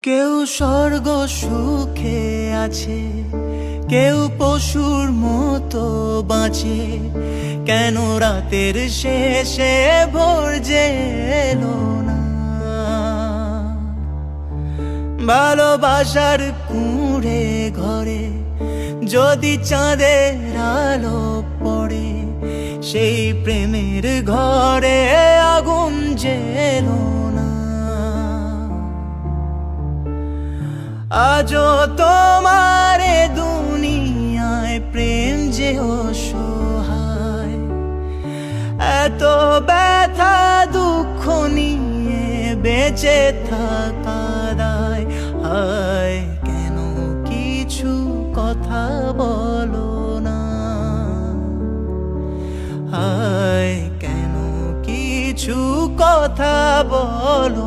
কেউ স্বর্গ সুখে আছে, কেউ পশুর মতো বাঁচে। কেন রাতের শেষে ভোর যে এলো না? ভালোবাসার কুঁড়ে ঘরে যদি চাঁদের আলো পড়ে, সেই প্রেমের ঘরে আগুন জেলো না। আজও তোমার দুনিয়ায় প্রেম যে অসহায়, এত ব্যথা দুঃখ নিয়ে বেঁচে থাকা দায়। হায় কেন কিছু কথা বলো না? হায় কেন কিছু কথা বলো